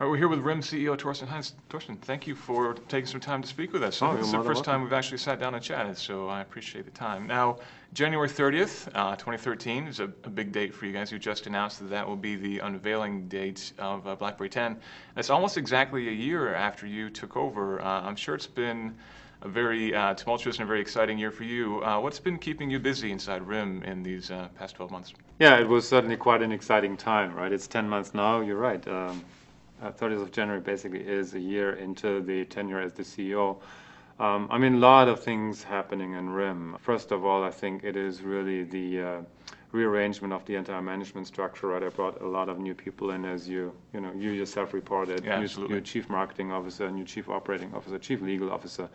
All right, we're here with RIM CEO Thorsten Heins. Thorsten, thank you for taking some time to speak with us. Oh, This you're is the more than first time welcome. we've actually sat down and chatted, so I appreciate the time. Now, January 30th, 2013 is a big date for you guys. You just announced that that will be the unveiling date of BlackBerry 10. It's almost exactly a year after you took over. I'm sure it's been a very tumultuous and a very exciting year for you. What's been keeping you busy inside RIM in these past 12 months? Yeah, it was certainly quite an exciting time, right? It's 10 months now, you're right. 30th of January basically is a year into the tenure as the CEO. I mean, a lot of things happening in RIM. First of all, I think it is really the rearrangement of the entire management structure, right? I brought a lot of new people in, as you yourself reported. Yeah, absolutely. New chief marketing officer, new chief operating officer, chief legal officer.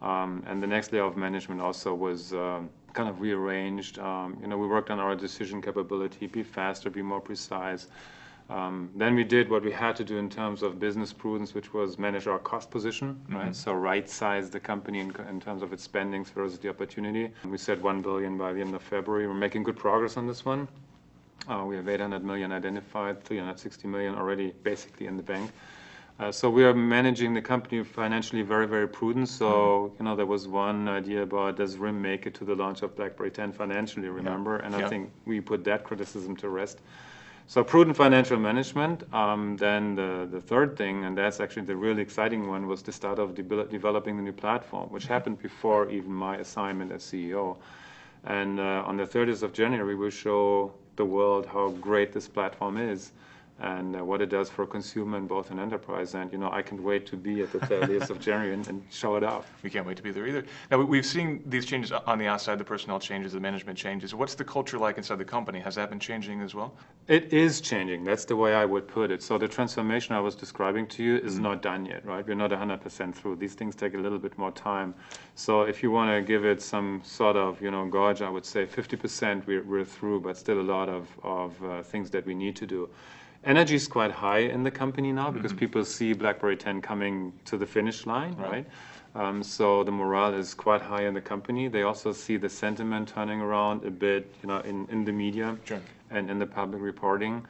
And the next layer of management also was kind of rearranged. We worked on our decision capability, be faster, be more precise. Then we did what we had to do in terms of business prudence, which was manage our cost position, right? So right-size the company in terms of its spendings versus the opportunity. We said 1 billion by the end of February. We're making good progress on this one. We have 800 million identified, 360 million already basically in the bank. So we are managing the company financially very, very prudent. So, there was one idea about, does RIM make it to the launch of BlackBerry 10 financially, remember? And I think we put that criticism to rest. So prudent financial management. Then the third thing, and that's actually the really exciting one, was the start of developing the new platform, which happened before even my assignment as CEO. And on the 30th of January, we will show the world how great this platform is and what it does for consumer and both an enterprise. And, I can't wait to be at the 30th of January and show it off. We can't wait to be there either. Now, we've seen these changes on the outside, the personnel changes, the management changes. What's the culture like inside the company? Has that been changing as well? It is changing. That's the way I would put it. So the transformation I was describing to you is not done yet, right? We're not 100% through. These things take a little bit more time. So if you want to give it some sort of, gauge, I would say 50% we're through, but still a lot of things that we need to do. Energy is quite high in the company now because people see BlackBerry 10 coming to the finish line, right? So the morale is quite high in the company. They also see the sentiment turning around a bit, in the media and in the public reporting.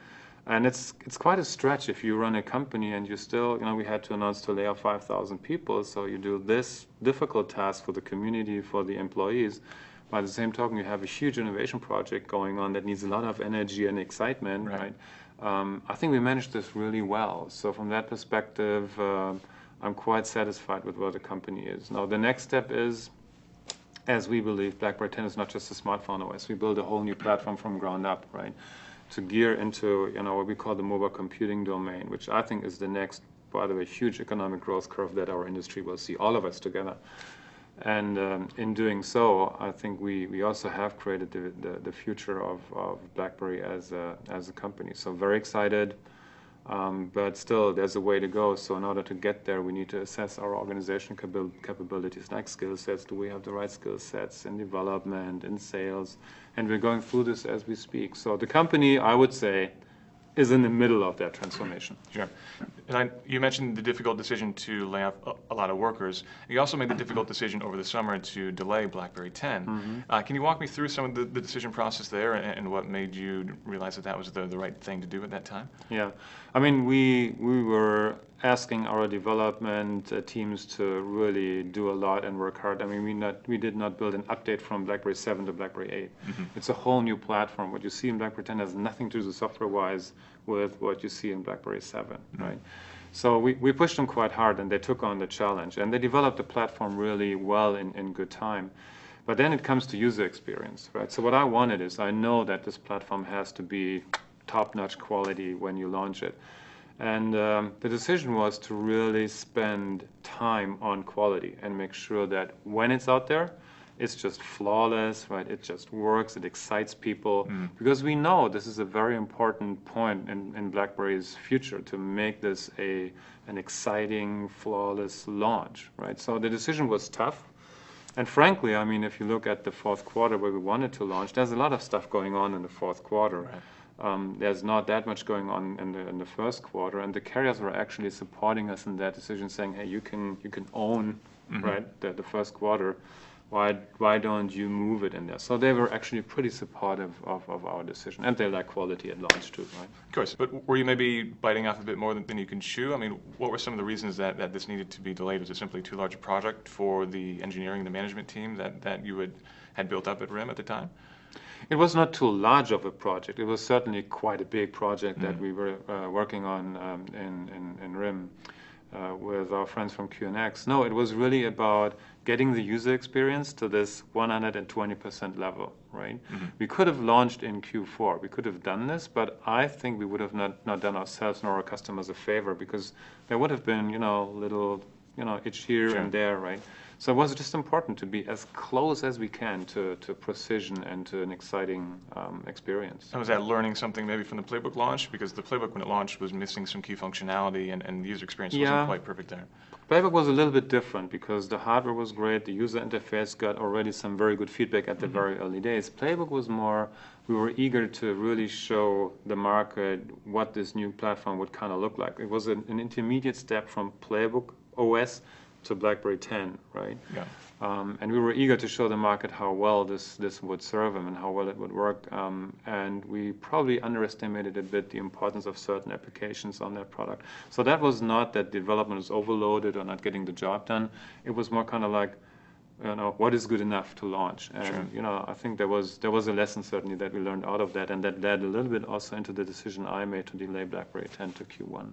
And it's quite a stretch if you run a company and you still, we had to announce to lay off 5,000 people. So you do this difficult task for the community, for the employees. By the same token, you have a huge innovation project going on that needs a lot of energy and excitement, right? I think we managed this really well. So from that perspective, I'm quite satisfied with where the company is. Now, the next step is, as we believe, BlackBerry 10 is not just a smartphone OS. We build a whole new platform from ground up, right? To gear into, what we call the mobile computing domain, which I think is the next, by the way, huge economic growth curve that our industry will see, all of us together. And in doing so, I think we also have created the future of BlackBerry as a company. So very excited, but still there's a way to go. So in order to get there, we need to assess our organization capabilities, like skill sets. Do we have the right skill sets in development, in sales? And we're going through this as we speak. So the company, I would say, is in the middle of that transformation. Sure. And you mentioned the difficult decision to lay off a lot of workers. You also made the difficult decision over the summer to delay BlackBerry 10. Can you walk me through some of the decision process there and what made you realize that was the right thing to do at that time? Yeah. I mean, we were asking our development teams to really do a lot and work hard. I mean, we did not build an update from BlackBerry 7 to BlackBerry 8. It's a whole new platform. What you see in BlackBerry 10 has nothing to do software-wise with what you see in BlackBerry 7, right? So we pushed them quite hard, and they took on the challenge. And they developed the platform really well in good time. But then it comes to user experience, right? So what I wanted is, I know that this platform has to be top-notch quality when you launch it. And the decision was to really spend time on quality and make sure that when it's out there, it's just flawless, right? It just works, it excites people. Because we know this is a very important point in BlackBerry's future, to make this an exciting, flawless launch, right? So the decision was tough. And frankly, I mean, if you look at the fourth quarter where we wanted to launch, there's a lot of stuff going on in the fourth quarter. Right. There's not that much going on in the first quarter, and the carriers were actually supporting us in that decision, saying, "Hey, you can own right the first quarter." Why don't you move it in there? So they were actually pretty supportive of our decision, and they like quality at launch too, right? Of course, but were you maybe biting off a bit more than you can chew? I mean, what were some of the reasons that this needed to be delayed? Was it simply too large a project for the engineering and the management team that you had built up at RIM at the time? It was not too large of a project. It was certainly quite a big project that we were working on in RIM with our friends from QNX. No, it was really about getting the user experience to this 120% level, right? We could have launched in Q4. We could have done this, but I think we would have not done ourselves nor our customers a favor, because there would have been, little, itch here and there, right? So it was just important to be as close as we can to precision and to an exciting experience. And was that learning something maybe from the Playbook launch? Because the Playbook, when it launched, was missing some key functionality, and the user experience wasn't quite perfect there. Playbook was a little bit different because the hardware was great, the user interface got already some very good feedback at the very early days. Playbook was more, we were eager to really show the market what this new platform would kind of look like. It was an intermediate step from Playbook OS to BlackBerry 10, right? Yeah. And we were eager to show the market how well this would serve them and how well it would work. And we probably underestimated a bit the importance of certain applications on that product. So that was not that development was overloaded or not getting the job done. It was more kind of like, what is good enough to launch? And I think there was a lesson certainly that we learned out of that, and that led a little bit also into the decision I made to delay BlackBerry 10 to Q1.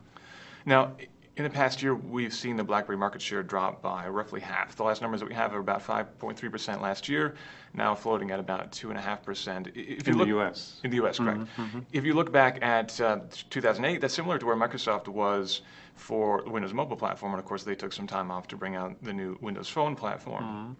Now, in the past year, we've seen the BlackBerry market share drop by roughly half. The last numbers that we have are about 5.3% last year, now floating at about 2.5%. In the U.S. In the U.S., correct. If you look back at 2008, that's similar to where Microsoft was for the Windows Mobile platform, and of course they took some time off to bring out the new Windows Phone platform.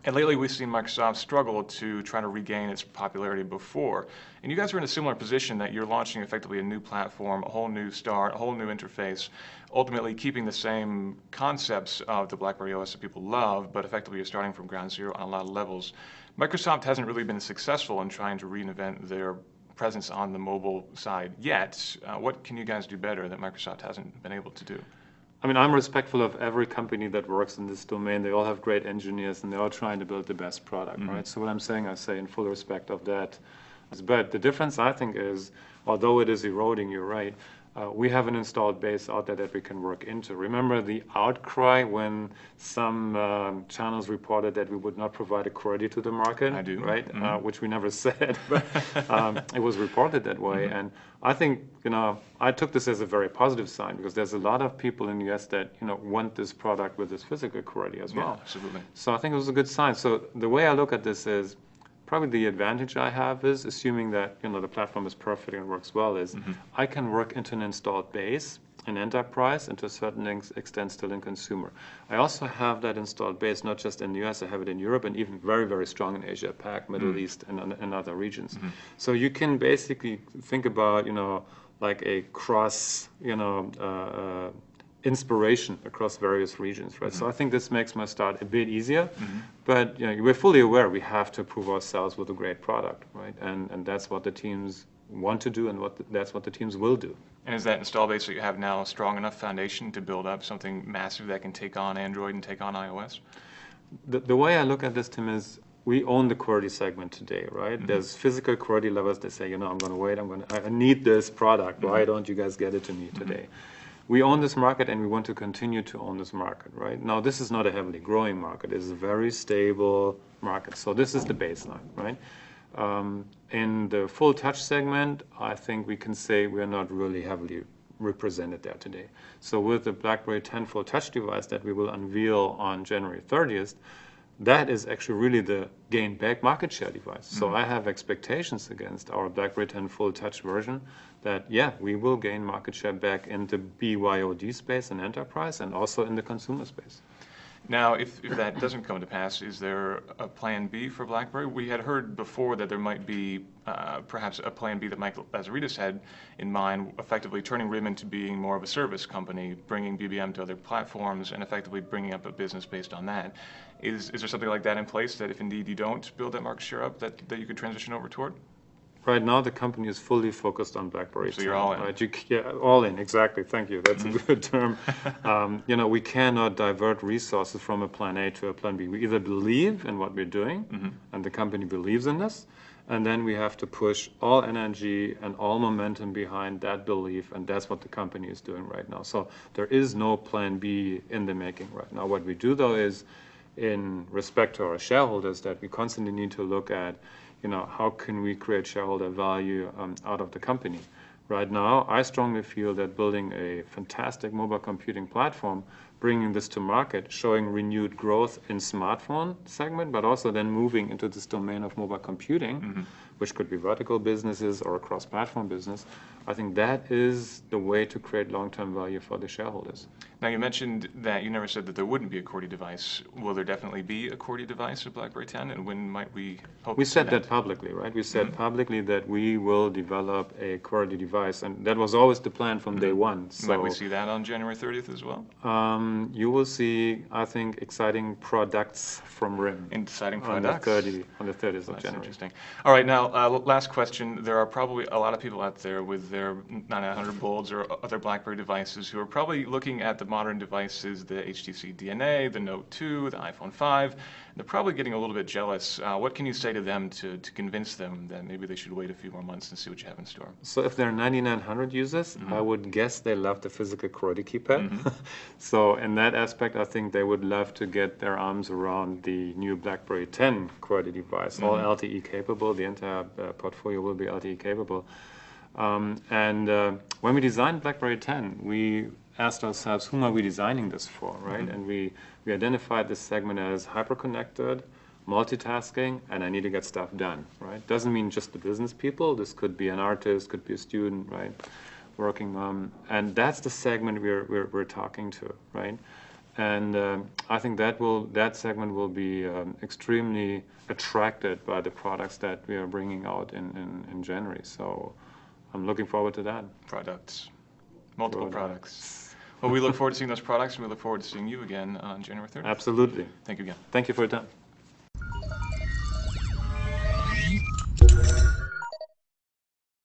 And lately we've seen Microsoft struggle to try to regain its popularity before. And you guys are in a similar position that you're launching effectively a new platform, a whole new start, a whole new interface, ultimately keeping the same concepts of the BlackBerry OS that people love, but effectively you're starting from ground zero on a lot of levels. Microsoft hasn't really been successful in trying to reinvent their presence on the mobile side yet. What can you guys do better that Microsoft hasn't been able to do? I mean, I'm respectful of every company that works in this domain. They all have great engineers, and they're all trying to build the best product, right? So what I'm saying, I say in full respect of that. But the difference, I think, is, although it is eroding, you're right, we have an installed base out there that we can work into. Remember the outcry when some channels reported that we would not provide a QWERTY to the market? I do. Right? Which we never said, but it was reported that way. And I think, I took this as a very positive sign, because there's a lot of people in the US that, want this product with this physical QWERTY as well. Yeah, absolutely. So I think it was a good sign. So the way I look at this is, probably the advantage I have is, assuming that the platform is perfect and works well, is I can work into an installed base, in enterprise, and to a certain extent still in consumer. I also have that installed base not just in the US, I have it in Europe, and even very, very strong in Asia Pac, Middle East, and other regions. So you can basically think about, like a cross, inspiration across various regions, right? So I think this makes my start a bit easier, but we're fully aware we have to prove ourselves with a great product, right? And that's what the teams want to do, and that's what the teams will do. And is that install base that you have now a strong enough foundation to build up something massive that can take on Android and take on iOS? The way I look at this, Tim, is we own the QWERTY segment today, right? There's physical QWERTY lovers that say, I'm going to wait, I need this product. Why don't you guys get it to me today? We own this market, and we want to continue to own this market, right? Now, this is not a heavily growing market. It's a very stable market. So this is the baseline, right? In the full touch segment, I think we can say we're not really heavily represented there today. So with the BlackBerry 10 full touch device that we will unveil on January 30th, that is actually really the gain back market share device. So I have expectations against our BlackBerry 10 full touch version that, we will gain market share back in the BYOD space and enterprise, and also in the consumer space. Now, if that doesn't come to pass, is there a plan B for BlackBerry? We had heard before that there might be perhaps a plan B that Michael Lazaridis had in mind, effectively turning RIM into being more of a service company, bringing BBM to other platforms, and effectively bringing up a business based on that. Is there something like that in place, that if indeed you don't build that market share up, that you could transition over toward? right now the company is fully focused on BlackBerry 10. So you're all in. Right? Yeah, all in, exactly. Thank you. That's a good term. We cannot divert resources from a plan A to a plan B. We either believe in what we're doing, and the company believes in this, and then we have to push all energy and all momentum behind that belief, and that's what the company is doing right now. So there is no plan B in the making right now. What we do, though, is in respect to our shareholders, that we constantly need to look at, how can we create shareholder value out of the company. Right now, I strongly feel that building a fantastic mobile computing platform, bringing this to market, showing renewed growth in smartphone segment, but also then moving into this domain of mobile computing, which could be vertical businesses or a cross-platform business. I think that is the way to create long-term value for the shareholders. Now, you mentioned that you never said that there wouldn't be a QWERTY device. Will there definitely be a QWERTY device with BlackBerry 10, and when might we hope We to see said that publicly, right? We said publicly that we will develop a QWERTY device, and that was always the plan from day one. So, might we see that on January 30th as well? You will see, I think, exciting products from RIM. Exciting products? On the 30th of That's January. Interesting. All right, now, last question. There are probably a lot of people out there with their 9800 Bolts or other BlackBerry devices who are probably looking at the modern devices, the HTC DNA, the Note 2, the iPhone 5. They're probably getting a little bit jealous. What can you say to them to convince them that maybe they should wait a few more months and see what you have in store? So if they're 9900 users, I would guess they love the physical QWERTY keypad. So in that aspect, I think they would love to get their arms around the new BlackBerry 10 QWERTY device, all LTE capable. The entire portfolio will be LTE capable. When we designed BlackBerry 10, we asked ourselves, whom are we designing this for, right? And we identified this segment as hyper-connected, multitasking, and I need to get stuff done, right? Doesn't mean just the business people. This could be an artist, could be a student, right? Working on, and that's the segment we're talking to, right? And I think that segment will be extremely attracted by the products that we are bringing out in January. So I'm looking forward to that. Multiple products. Well, we look forward to seeing those products, and we look forward to seeing you again on January 30th. Absolutely. Thank you again. Thank you for your time.